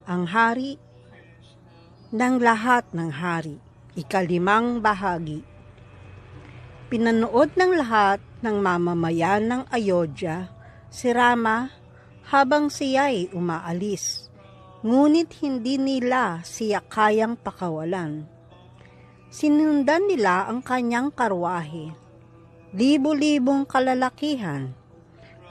Ang hari ng lahat ng hari. 5 bahagi. Pinanood ng lahat ng mamamayan ng Ayodhya si Rama habang siya'y umaalis. Ngunit hindi nila siya kayang pakawalan. Sinundan nila ang kanyang karwahe. Libo-libong kalalakihan,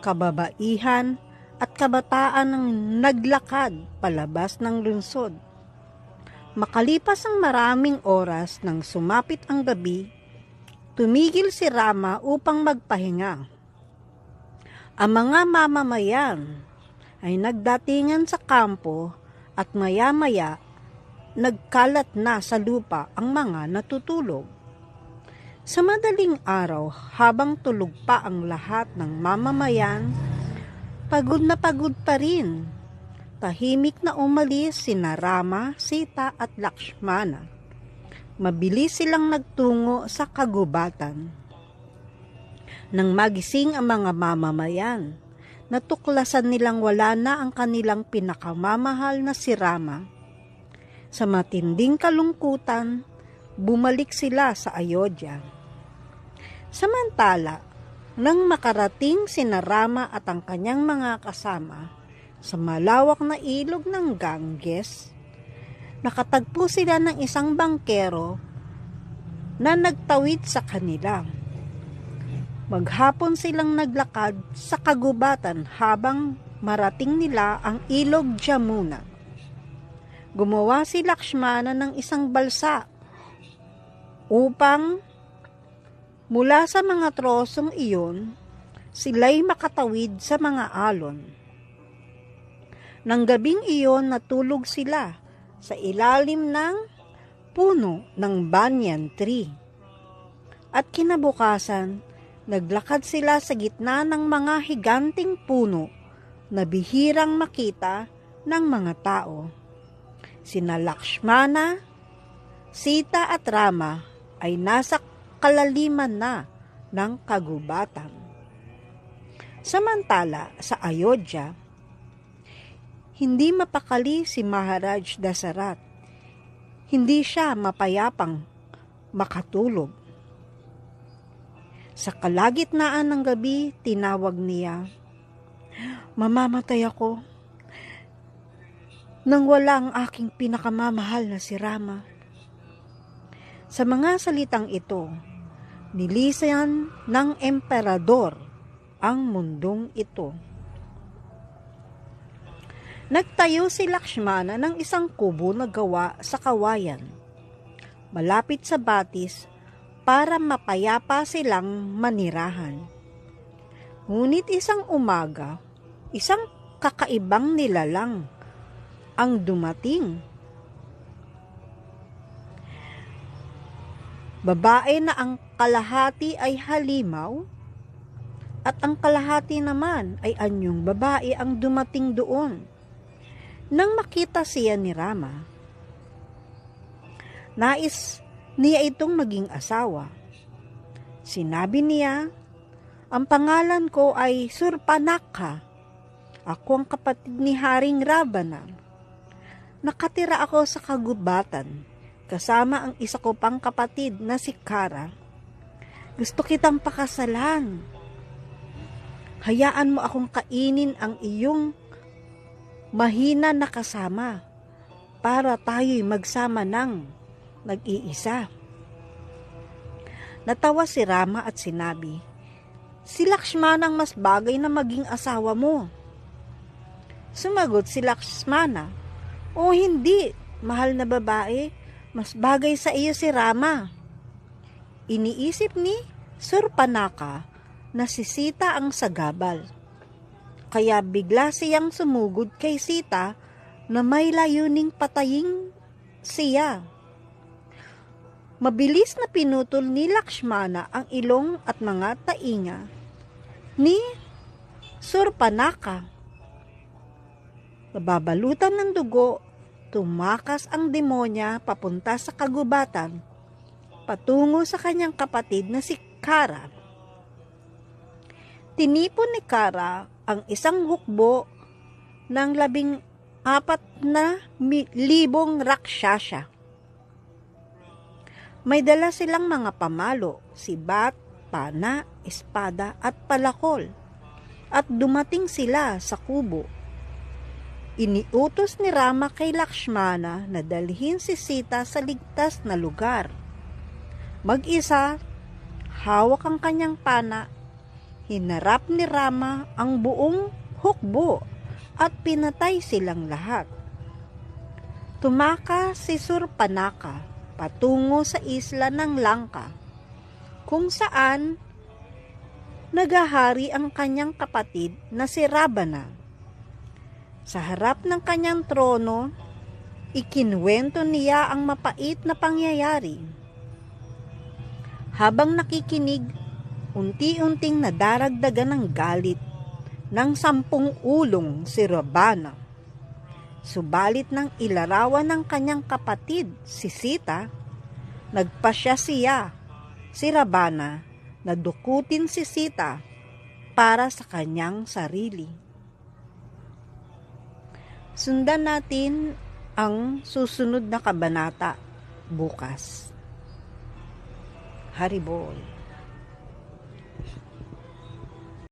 kababaihan at kabataan ang naglakad palabas ng lungsod. Makalipas ang maraming oras nang sumapit ang gabi, tumigil si Rama upang magpahinga. Ang mga mamamayan ay nagdatingan sa kampo at maya-maya nagkalat na sa lupa ang mga natutulog. Sa madaling araw, habang tulog pa ang lahat ng mamamayan, pagod na pagod pa rin. Tahimik na umalis sina Rama, Sita at Lakshmana. Mabilis silang nagtungo sa kagubatan. Nang magising ang mga mamamayan, natuklasan nilang wala na ang kanilang pinakamamahal na si Rama. Sa matinding kalungkutan, bumalik sila sa Ayodhya. Samantala, nang makarating sina Rama at ang kanyang mga kasama sa malawak na ilog ng Ganges, nakatagpo sila ng isang bangkero na nagtawid sa kanila. Maghapon silang naglakad sa kagubatan habang marating nila ang ilog Jamuna. Gumawa si Lakshmana ng isang balsa upang mula sa mga trosong iyon, sila'y makatawid sa mga alon. Nang gabing iyon, natulog sila sa ilalim ng puno ng banyan tree. At kinabukasan, naglakad sila sa gitna ng mga higanting puno na bihirang makita ng mga tao. Sina Lakshmana, Sita at Rama ay nasa kalaliman na ng kagubatan. Samantala, sa Ayodhya, hindi mapakali si Maharaj Dasarat. Hindi siya mapayapang makatulog. Sa kalagitnaan ng gabi, tinawag niya, "Mamamatay ako nang wala ang aking pinakamamahal na si Rama." Sa mga salitang ito, nilisan ng emperador ang mundong ito. Nagtayo si Lakshmana ng isang kubo na gawa sa kawayan, malapit sa batis para mapayapa silang manirahan. Ngunit isang umaga, isang kakaibang nilalang ang dumating. Babae na ang kalahati ay halimaw at ang kalahati naman ay anyong babae ang dumating doon. Nang makita siya ni Rama, nais niya itong maging asawa. Sinabi niya, "Ang pangalan ko ay Surpanakha. Ako ang kapatid ni Haring Ravana. Nakatira ako sa kagubatan, kasama ang isa ko pang kapatid na si Kara. Gusto kitang pakasalan. Hayaan mo akong kainin ang iyong mahina na kasama para tayo'y magsama ng nag-iisa." Natawa si Rama at sinabi, "Si Lakshmana ang mas bagay na maging asawa mo." Sumagot si Lakshmana, "O hindi, mahal na babae, mas bagay sa iyo si Rama." Iniisip ni Surpanakha na si Sita ang sagabal. Kaya bigla siyang sumugod kay Sita na may layuning patayin siya. Mabilis na pinutol ni Lakshmana ang ilong at mga tainga ni Surpanakha. Nababalutan ng dugo, tumakas ang demonya papunta sa kagubatan, patungo sa kanyang kapatid na si Kara. Tinipon ni Kara ang isang hukbo ng 4,000 rakshasa. May dala silang mga pamalo, sibat, pana, espada at palakol, at dumating sila sa kubo. Iniutos ni Rama kay Lakshmana na dalhin si Sita sa ligtas na lugar. Mag-isa, hawak ang kanyang pana, hinarap ni Rama ang buong hukbo at pinatay silang lahat. Tumaka si Surpanaka patungo sa isla ng Langka, kung saan nagahari ang kanyang kapatid na si Ravana. Sa harap ng kanyang trono, ikinuwento niya ang mapait na pangyayari. Habang nakikinig, unti-unting nadaragdagan ng galit ng 10 ulong si Ravana. Subalit nang ilarawan ng kanyang kapatid, si Sita, nagpasya si Ravana, na dukutin si Sita para sa kanyang sarili. Sundan natin ang susunod na kabanata bukas. Haribol.